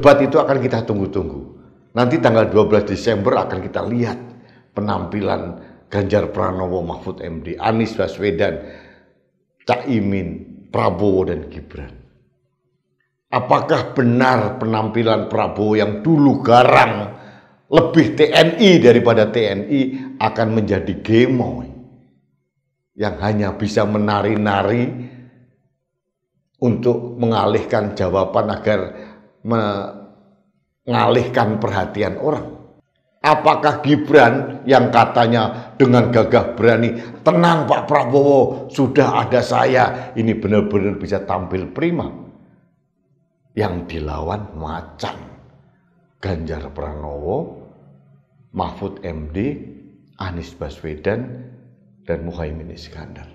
debat itu akan kita tunggu-tunggu. Nanti tanggal 12 Desember akan kita lihat penampilan Ganjar Pranowo, Mahfud MD, Anies Baswedan, Cak Imin, Prabowo dan Gibran. Apakah benar penampilan Prabowo yang dulu garang lebih TNI daripada TNI akan menjadi gemoy yang hanya bisa menari-nari untuk mengalihkan jawaban agar mengalihkan perhatian orang? Apakah Gibran yang katanya dengan gagah berani, tenang Pak Prabowo, sudah ada saya, ini benar-benar bisa tampil prima? Yang dilawan macan Ganjar Pranowo, Mahfud MD, Anies Baswedan, dan Muhaimin Iskandar.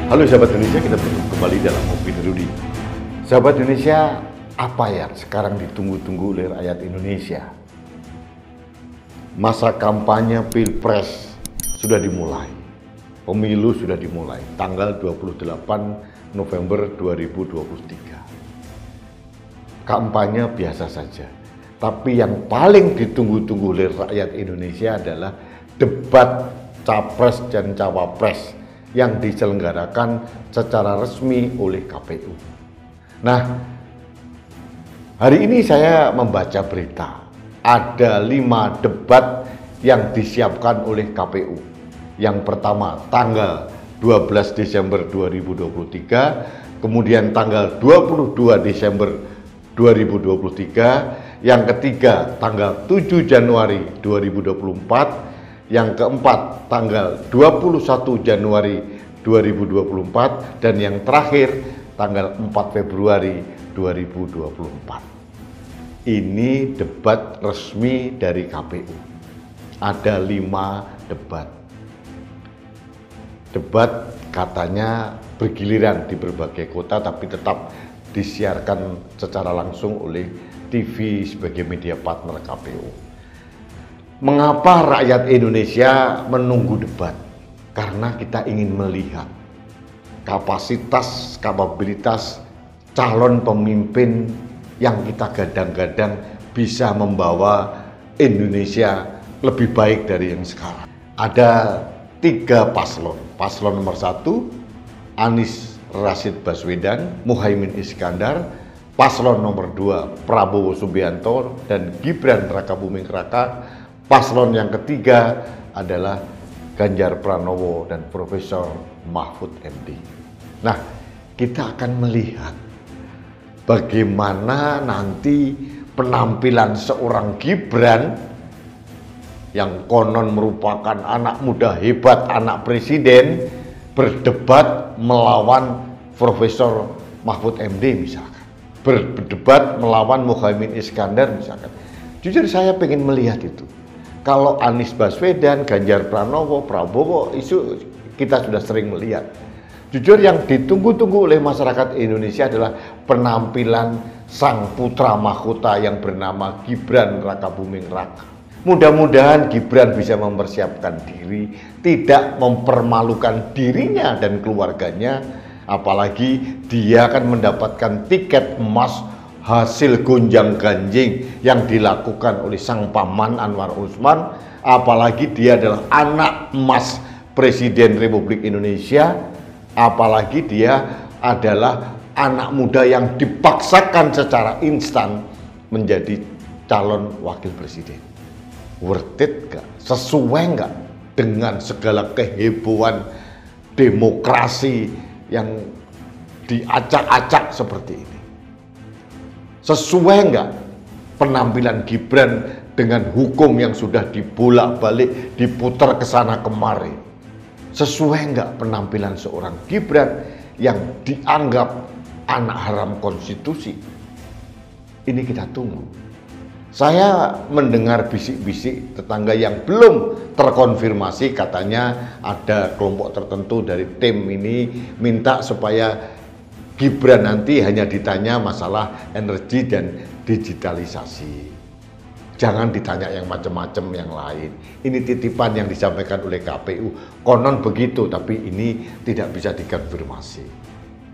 Halo sahabat Indonesia, kita bertemu kembali dalam Opini Rudy. Sahabat Indonesia, apa yang sekarang ditunggu-tunggu oleh rakyat Indonesia? Masa kampanye Pilpres sudah dimulai. Pemilu sudah dimulai, tanggal 28 November 2023. Kampanye biasa saja. Tapi yang paling ditunggu-tunggu oleh rakyat Indonesia adalah debat Capres dan Cawapres yang diselenggarakan secara resmi oleh KPU. Nah, hari ini saya membaca berita, ada 5 debat yang disiapkan oleh KPU. Yang pertama tanggal 12 Desember 2023, kemudian tanggal 22 Desember 2023, yang ketiga tanggal 7 Januari 2024, yang keempat tanggal 21 Januari 2024, dan yang terakhir tanggal 4 Februari 2024. Ini debat resmi dari KPU. Ada 5 debat. Debat katanya bergiliran di berbagai kota, tapi tetap disiarkan secara langsung oleh TV sebagai media partner KPU. Mengapa rakyat Indonesia menunggu debat? Karena kita ingin melihat kapabilitas calon pemimpin yang kita gadang-gadang bisa membawa Indonesia lebih baik dari yang sekarang. Ada 3 paslon. Paslon nomor 1, Anies Rashid Baswedan, Muhaimin Iskandar. Paslon nomor 2, Prabowo Subianto dan Gibran Rakabuming Raka. Paslon yang ketiga adalah Ganjar Pranowo dan Profesor Mahfud MD. Nah, kita akan melihat bagaimana nanti penampilan seorang Gibran yang konon merupakan anak muda hebat, anak presiden, berdebat melawan Profesor Mahfud MD misalkan, berdebat melawan Muhaimin Iskandar misalkan. Jujur saya pengen melihat itu. Kalau Anies Baswedan, Ganjar Pranowo, Prabowo, isu kita sudah sering melihat. Jujur yang ditunggu-tunggu oleh masyarakat Indonesia adalah penampilan sang putra mahkota yang bernama Gibran Rakabuming Raka. Mudah-mudahan Gibran bisa mempersiapkan diri, tidak mempermalukan dirinya dan keluarganya, apalagi dia akan mendapatkan tiket emas hasil gonjang-ganjing yang dilakukan oleh sang paman Anwar Usman, apalagi dia adalah anak emas Presiden Republik Indonesia, apalagi dia adalah anak muda yang dipaksakan secara instan menjadi calon wakil presiden. Worth it gak? Sesuai gak dengan segala kehebohan demokrasi yang diacak-acak seperti ini? Sesuai nggak penampilan Gibran dengan hukum yang sudah dibolak-balik, diputar ke sana kemari? Sesuai nggak penampilan seorang Gibran yang dianggap anak haram konstitusi? Ini kita tunggu. Saya mendengar bisik-bisik tetangga yang belum terkonfirmasi, katanya ada kelompok tertentu dari tim ini minta supaya Gibran nanti hanya ditanya masalah energi dan digitalisasi. Jangan ditanya yang macam-macam yang lain. Ini titipan yang disampaikan oleh KPU. Konon begitu, tapi ini tidak bisa dikonfirmasi.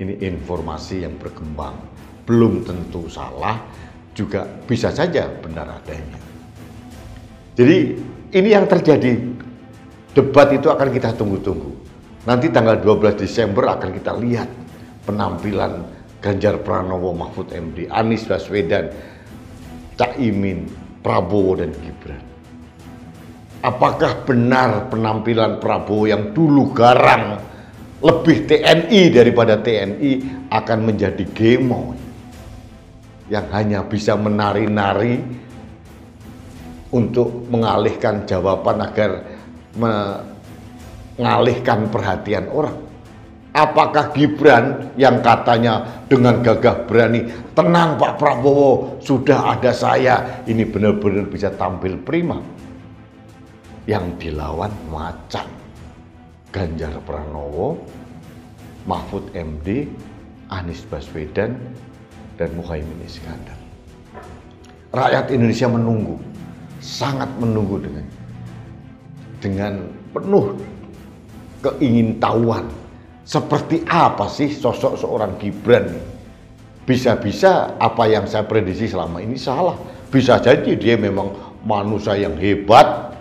Ini informasi yang berkembang. Belum tentu salah, juga bisa saja benar adanya. Jadi ini yang terjadi. Debat itu akan kita tunggu-tunggu. Nanti tanggal 12 Desember akan kita lihat penampilan Ganjar Pranowo, Mahfud MD, Anies Baswedan, Cak Imin, Prabowo dan Gibran. Apakah benar penampilan Prabowo yang dulu garang lebih TNI daripada TNI akan menjadi gemoy yang hanya bisa menari-nari untuk mengalihkan jawaban agar mengalihkan perhatian orang? Apakah Gibran yang katanya dengan gagah berani, tenang Pak Prabowo, sudah ada saya, ini benar-benar bisa tampil prima? Yang dilawan macan Ganjar Pranowo, Mahfud MD, Anies Baswedan, dan Muhaimin Iskandar. Rakyat Indonesia menunggu, sangat menunggu dengan penuh keingintahuan. Seperti apa sih sosok seorang Gibran? Bisa-bisa apa yang saya prediksi selama ini salah. Bisa jadi dia memang manusia yang hebat,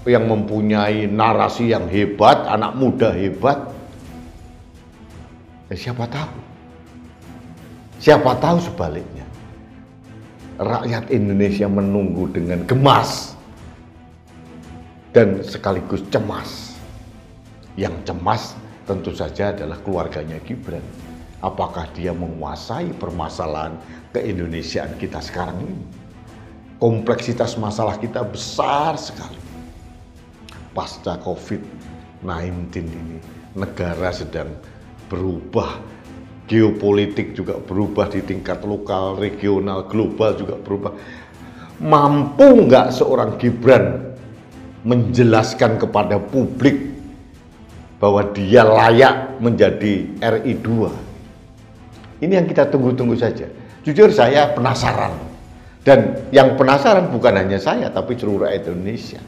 yang mempunyai narasi yang hebat, anak muda hebat. Siapa tahu? Siapa tahu sebaliknya. Rakyat Indonesia menunggu dengan gemas dan sekaligus cemas. Yang cemas tentu saja adalah keluarganya Gibran. Apakah dia menguasai permasalahan keindonesiaan kita sekarang ini? Kompleksitas masalah kita besar sekali. Pasca COVID-19 ini, negara sedang berubah. Geopolitik juga berubah di tingkat lokal, regional, global juga berubah. Mampu nggak seorang Gibran menjelaskan kepada publik bahwa dia layak menjadi RI 2. Ini yang kita tunggu-tunggu saja. Jujur saya penasaran. Dan yang penasaran bukan hanya saya, tapi seluruh rakyat Indonesia.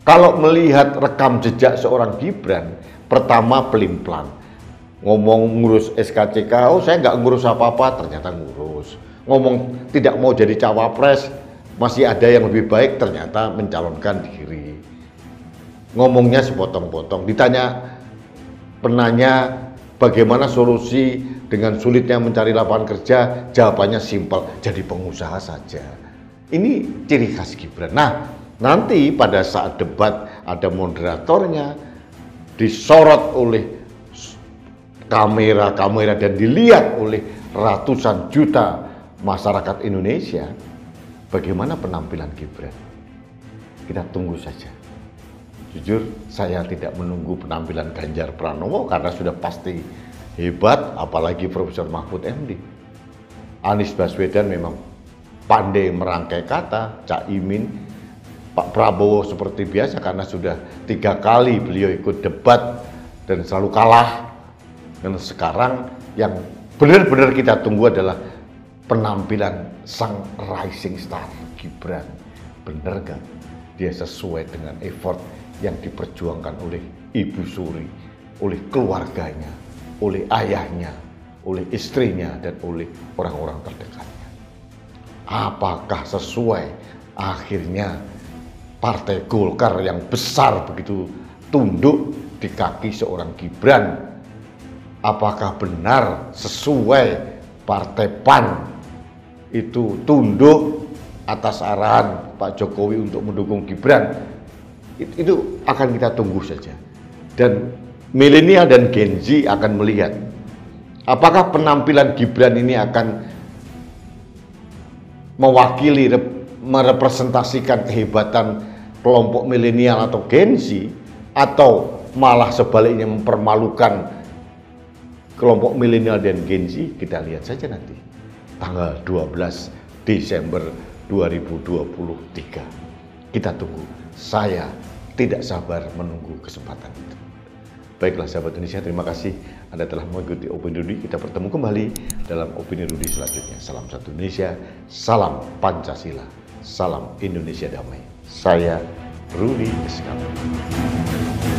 Kalau melihat rekam jejak seorang Gibran, pertama pelin-pelan. Ngomong ngurus SKCK, oh saya nggak ngurus apa-apa, ternyata ngurus. Ngomong tidak mau jadi cawapres, masih ada yang lebih baik, ternyata mencalonkan diri. Ngomongnya sepotong-potong, ditanya penanya bagaimana solusi dengan sulitnya mencari lapangan kerja, jawabannya simpel, jadi pengusaha saja. Ini ciri khas Gibran. Nah, nanti pada saat debat ada moderatornya, disorot oleh kamera-kamera dan dilihat oleh ratusan juta masyarakat Indonesia, bagaimana penampilan Gibran? Kita tunggu saja. Jujur, saya tidak menunggu penampilan Ganjar Pranowo karena sudah pasti hebat, apalagi Profesor Mahfud MD. Anies Baswedan memang pandai merangkai kata, Cak Imin, Pak Prabowo seperti biasa karena sudah 3 kali beliau ikut debat dan selalu kalah. Dan sekarang yang benar-benar kita tunggu adalah penampilan sang rising star Gibran. Benar gak dia sesuai dengan effort yang diperjuangkan oleh Ibu Suri, oleh keluarganya, oleh ayahnya, oleh istrinya, dan oleh orang-orang terdekatnya? Apakah sesuai akhirnya Partai Golkar yang besar begitu tunduk di kaki seorang Gibran? Apakah benar sesuai Partai PAN itu tunduk atas arahan Pak Jokowi untuk mendukung Gibran? Itu akan kita tunggu saja. Dan milenial dan Gen Z akan melihat apakah penampilan Gibran ini akan mewakili, merepresentasikan kehebatan kelompok milenial atau Gen Z, atau malah sebaliknya mempermalukan kelompok milenial dan Gen Z. Kita lihat saja nanti tanggal 12 Desember 2023. Kita tunggu. Saya tidak sabar menunggu kesempatan itu. Baiklah sahabat Indonesia, terima kasih Anda telah mengikuti Opini Rudi. Kita bertemu kembali dalam Opini Rudi selanjutnya. Salam satu Indonesia, salam Pancasila, salam Indonesia damai. Saya Rudi Eskandar.